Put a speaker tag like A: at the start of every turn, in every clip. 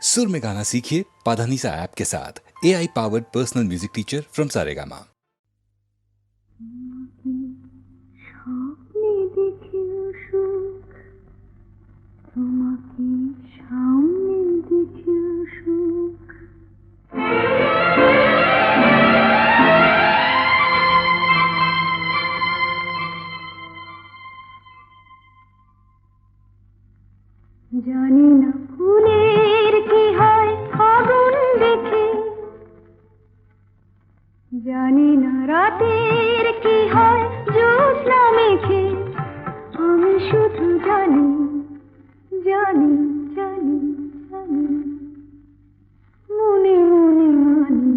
A: सुर में गाना सीखिए पाधानीसा ऐप के साथ। AI powered personal music teacher from Saregama.
B: স্বপ্নে দেখেও সুখ, তোমাকে সামনে দেখেও সুখ। জানি না ফুলের কি হয় আগুন দেখে, জানি না রাতের কি হয় জ্যোৎস্না মেখে। আমি শুধু জানি জানি জানি জানি, মনে মনে মানি,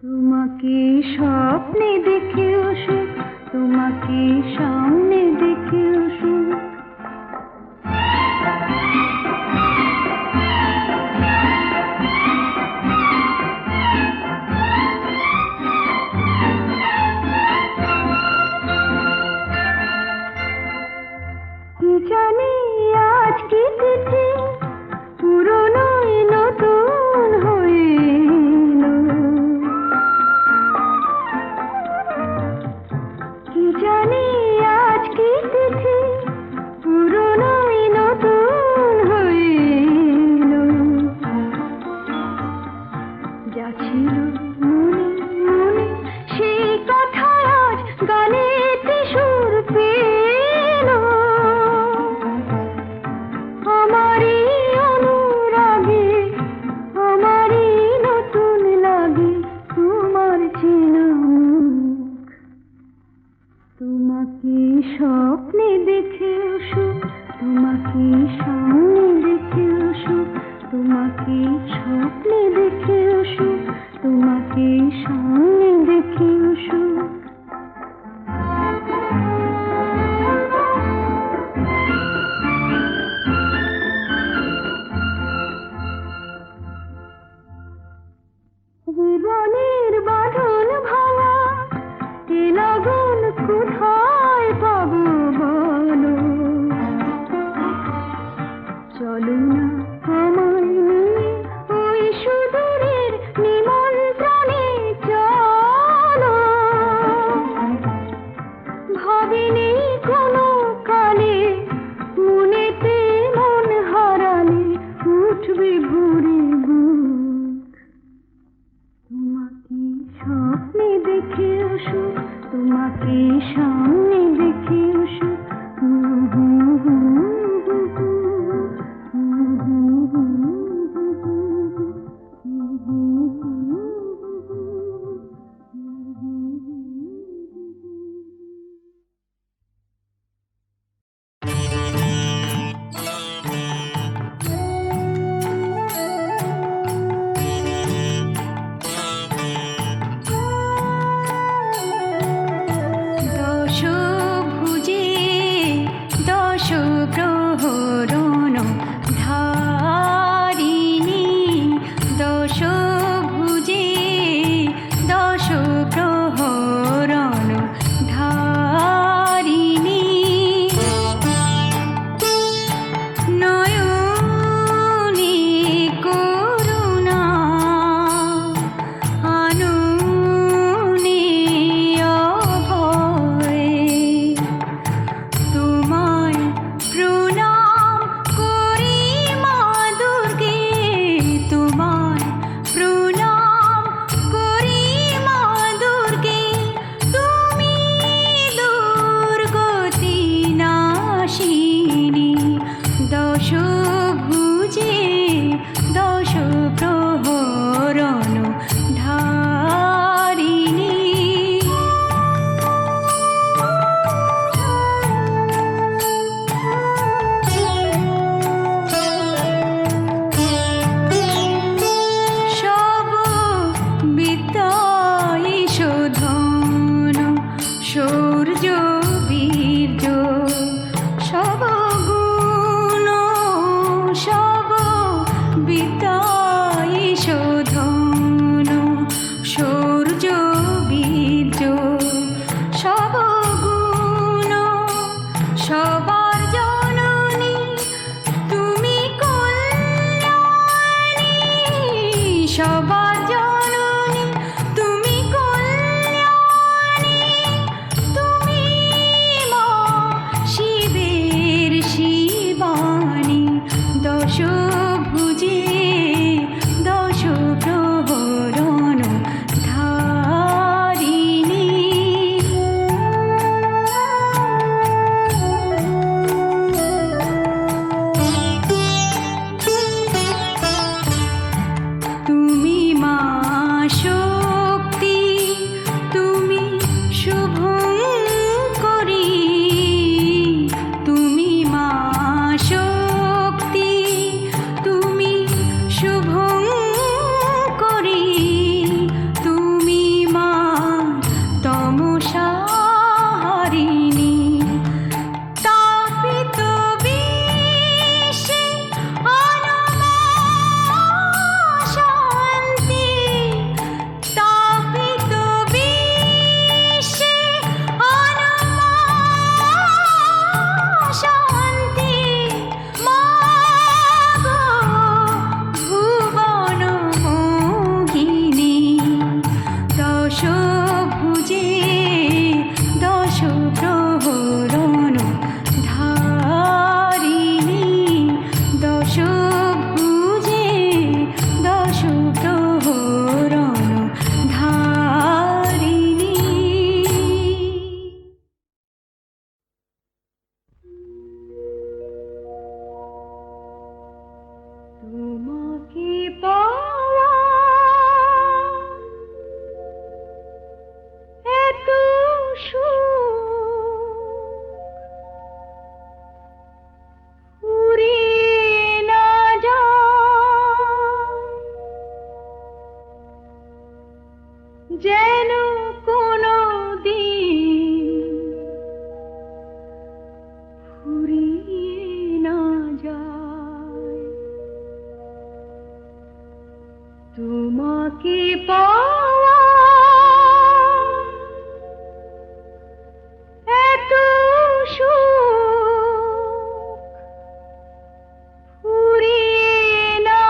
B: তোমাকে স্বপ্নে দেখেও সুখ, তোমাকে সামনে দেখেও সুখ। জানি আজ কি তিথি পুরনো নতুন হয়ে এলো, কি জানি আজ কি তিথি পুরনো নতুন হয়ে এলো। যা ছিল মনে মনে সেই কথা আজ গানেতে সুর পেল। আমারই অনুরাগে আমারই নতুন লাগে তোমার চেনা মুখ। তোমাকে স্বপ্নে দেখেও সুখ, তোমাকে সামনে দেখেও সুখ, তোমাকে স্বপ্নে দেখেও সুখ, তোমাকে সামনে দেখেও সুখ। জীবনের বাঁধন ভাঙা এ লগন কোথায় পাবো বলো। চলো না আমায় নিয়ে ওই সুদূরের নিমন্ত্রণে চলো। ভাবিনি কোনো কালে মনেতে মন হারালে উঠবে ভরে বুক। তোমাকে স্বপ্নে দেখেও সুখ, তোমাকে সামনে দেখেও সুখ। সবার জননী তুমি কল্যাণী, তুমি মা শিবের শিবানী, দশভুজে দশ প্রহরণ ধারিণী। তুমি মা শক্তি, তুমি শুভঙ্করী, তুমি মা শক্তি, তুমি শুভঙ্করী, তুমি মা তমসাহারিণী। তাপিত বিশ্বে অনমা শান্তি, তাপিত বিশ্বে অনমা শান্তি, মা গো ভুবন মোহিনী, দশভুজে দশ প্রহরণ ধারিণী, দশভুজে দশ প্রহরণ ধারিণী। তোমাকে পাওয়া এত সুখ ফুরিয়ে না যায়, যেন কোনো দিন ফুরিয়ে না যায়। তোমাকে পাওয়া এত সুখ ফুরিয়ে না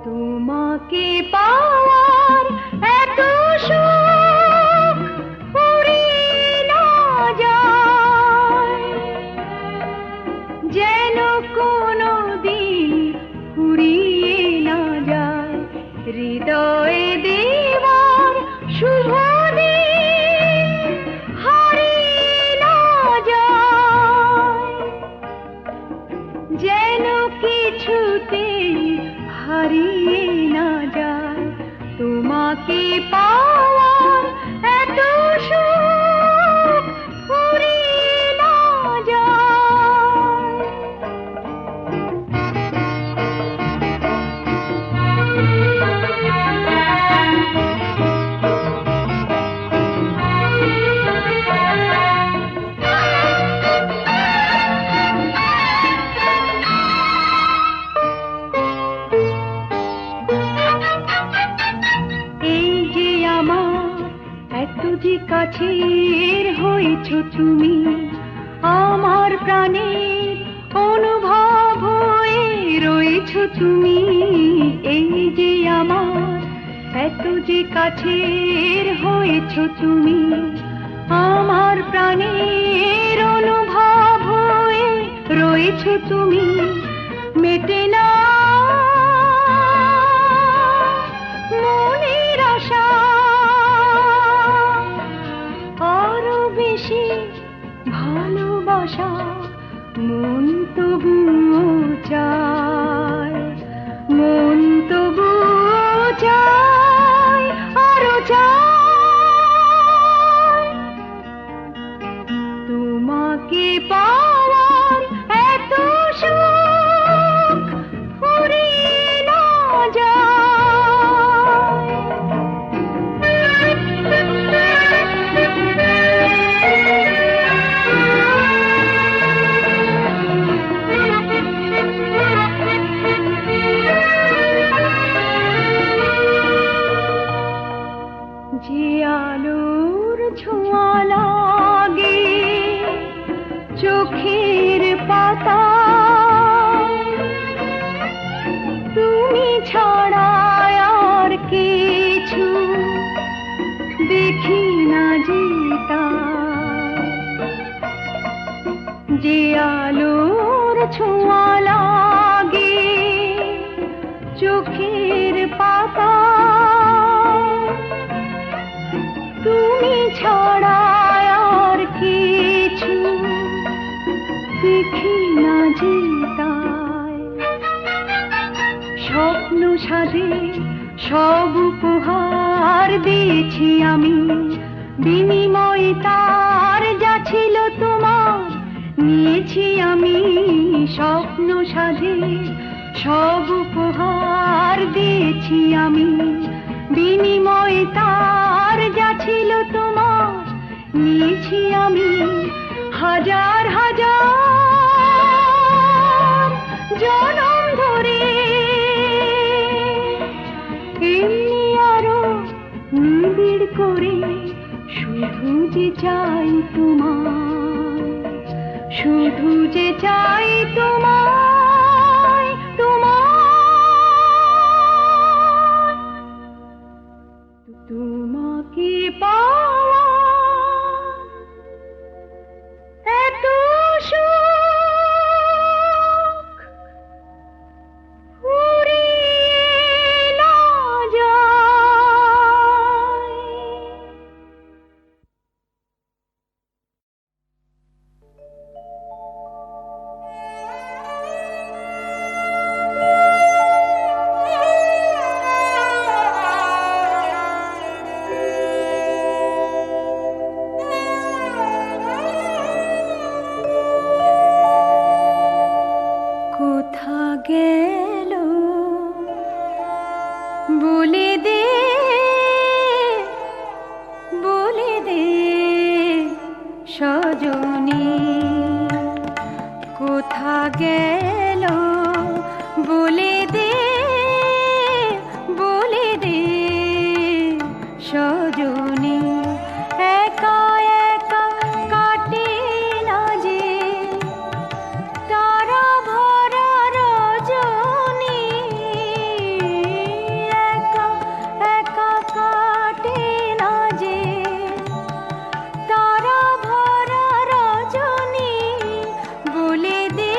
B: তোমাকে পাওয়ার এত সুখ ফুরিয়ে না যায়, যেন কোনো দিন ফুরিয়ে না যায়। হৃদয়ে দেওয়ার শুভ দিন হারিয়ে না যায়, যেন কিছুতেই হারিয়ে না যায়। তোমাকে পাওয়ার এত সুখ ফুরিয়ে না যায়। এই যে আমার এত যে কাছের হয়েছ তুমি, আমার প্রাণের অনুভব হয়ে রয়েছ তুমি। এই যে আমার এত যে কাছের হয়েছ তুমি, আমার প্রাণের অনুভব হয়ে রয়েছ তুমি। মেটে না মনের আশা, আরো বেশি ভালোবাসা মন তবুও চায়, মন তবুও চায়, আরো চায়। তোমাকে পাওয়ার এত সুখ আলোর ছোঁয়া লাগে চোখের পাতা, তুমি ছাড়া আর কিছু দেখি না যেটা, যে আলোর ছোঁয়া লাগে চোখের পাতা, তুমি ছাড়া আর কিছু দেখি না যেটা। স্বপ্ন সাজে সব উপহার দিয়েছি আমি, বিনিময় তার যা ছিল তোমার নিয়েছি আমি। স্বপ্ন সাজে সব উপহার দিয়েছি আমি, বিনিময় তার যা ছিল তোমার নিয়েছি আমি। হাজার হাজার জনম ধরে এমনি আরো নিবিড় করে শুধু যে চাই তোমায়, শুধু যে চাই তোমায়, তোমায়, তোমাকে পাওয়া এত সুখ ফুরিয়ে না যায়। কোথা গেল বলে দে, বলে দে সজনী, কোথা গেল বলে দে, বলে দে সজনী। একা একা কাটে না যে তারা ভরা রজনী, একা একা কাটে না যে তারা ভরা রজনী। বলে দে,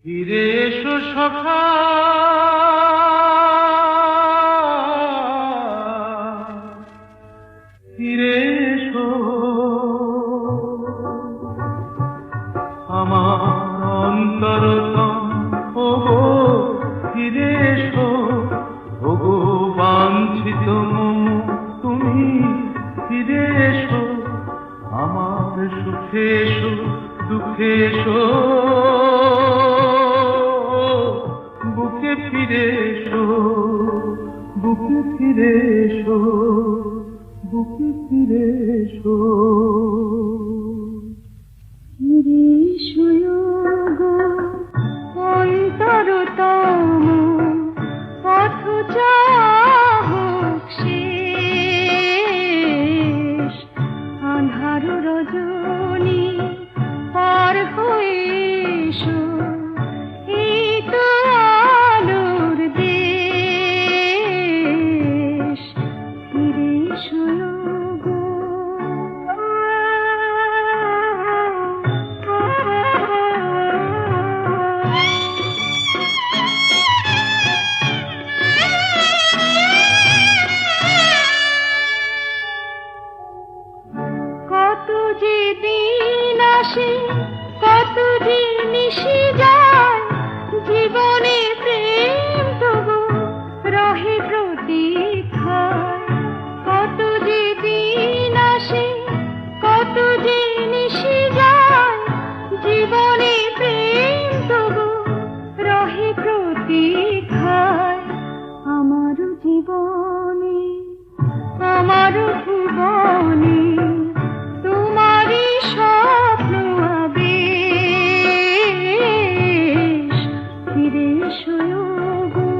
C: ফিরে এসো সখা, ফিরে এসো আমার অন্তরতম, ওগো ফিরে এসো, ওগো বাঞ্ছিত মম, তুমি ফিরে এসো আমার সুখে এসো, দুঃখে এসো, বুকে ফিরে এসো, বুকে ফিরে এসো, বুকে ফিরে এসো।
B: ফিরে এসো গো অন্তরতম পথ চাহক শেষ, আঁধার রজনী পার হয়ে এসো, এই তো আলোর দেশ। ফিরে এসো গো। কত যে দিন আসে, কত যে নিশি যায়, জীবনে প্রেম তবু রহে প্রতীক্ষায়। কত যে দিন আসে, কত যে নিশি যায়, জীবনে প্রেম তবু রহে প্রতীক্ষায়। আমার জীবনে, আমার ভুবনে তোমারই স্বপ্ন আবেশ। ফিরে এসো গো।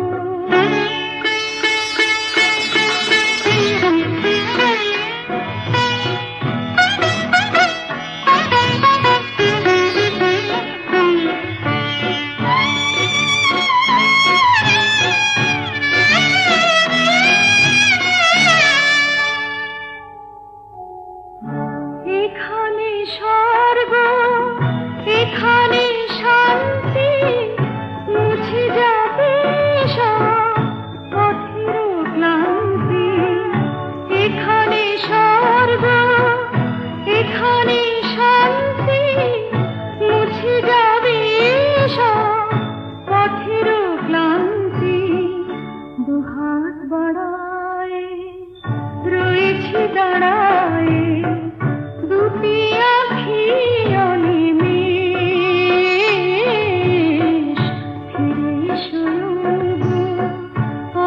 B: এখানে স্বর্গ, এখানে শান্তি, মুছে যাবে সব পথের ক্লান্তি। এখানে স্বর্গ, এখানে শান্তি, মুছে যাবে সব পথের ক্লান্তি। দুহাত বাড়ায় রয়েছি দাঁড়ায়, দুটি আঁখি অনিমেষ। ফিরে এসো গো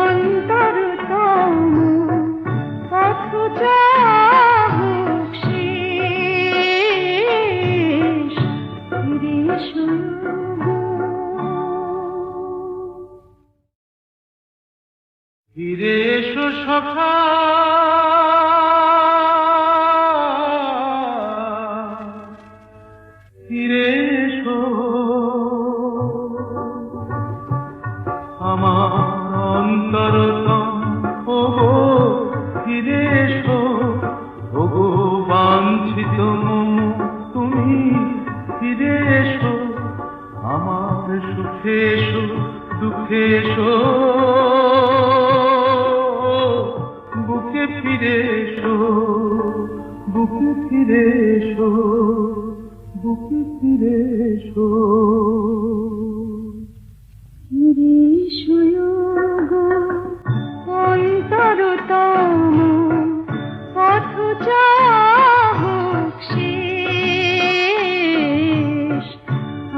B: অন্তরতম পথ চাহক শেষ। ফিরে এসো গো।
C: ফিরে এসো সখা, ফিরে এসো আমার অন্তরতম, ওগো ফিরে এসো, ওগো বাঞ্ছিত মম, তুমি ফিরে এসো আমার সুখে এসো, দুঃখে এসো, বুকে ফিরে এসো, বুকে ফিরে এসো, বুকে ফিরে এসো।
B: ফিরে এসো গো অন্তরতম পথ চাহক শেষ,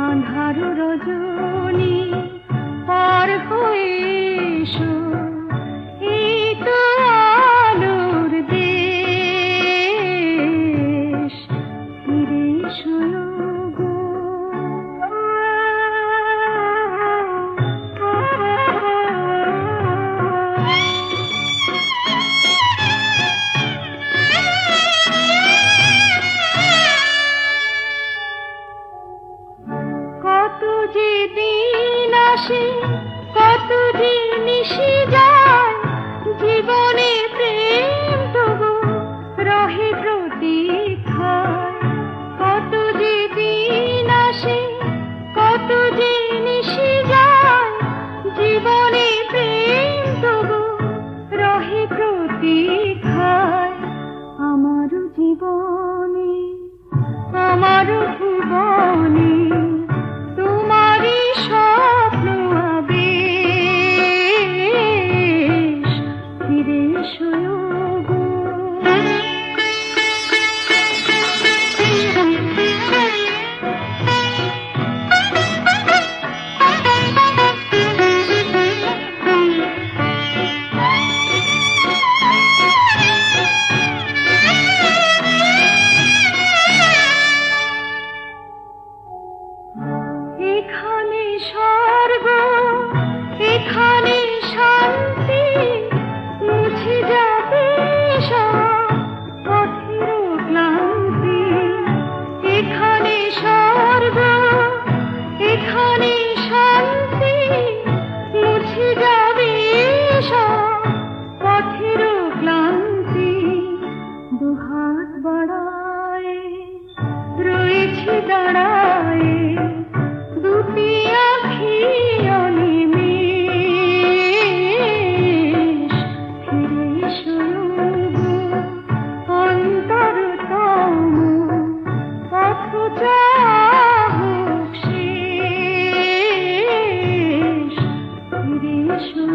B: আঁধার রজনী পার হয়ে এসো, এই তো আলোর দেশ। ফিরে এসো গো। কত যে দিন আসে, কত যে নিশি যায়, জীবনে প্রেম তবু রহে প্রতীক্ষায়। কত যে দিন আসে, কত যে ভুবনে তোমারই স্বপ্ন আবেশ ফিরে এসো গো। এখানে স্বর্গ, এখানে শান্তি, মুছে যাবে সব পথের ক্লান্তি। এখানে স্বর্গ, এখানে শান্তি, মুছে যাবে সব পথের ক্লান্তি। দুহাত বাড়ায় রয়েছি দাঁড়ায়, দুটি আঁখি অনিমেষ ফিরে এসো গো। অন্তরতম পথ চাহুক শেষ ফিরে এসো।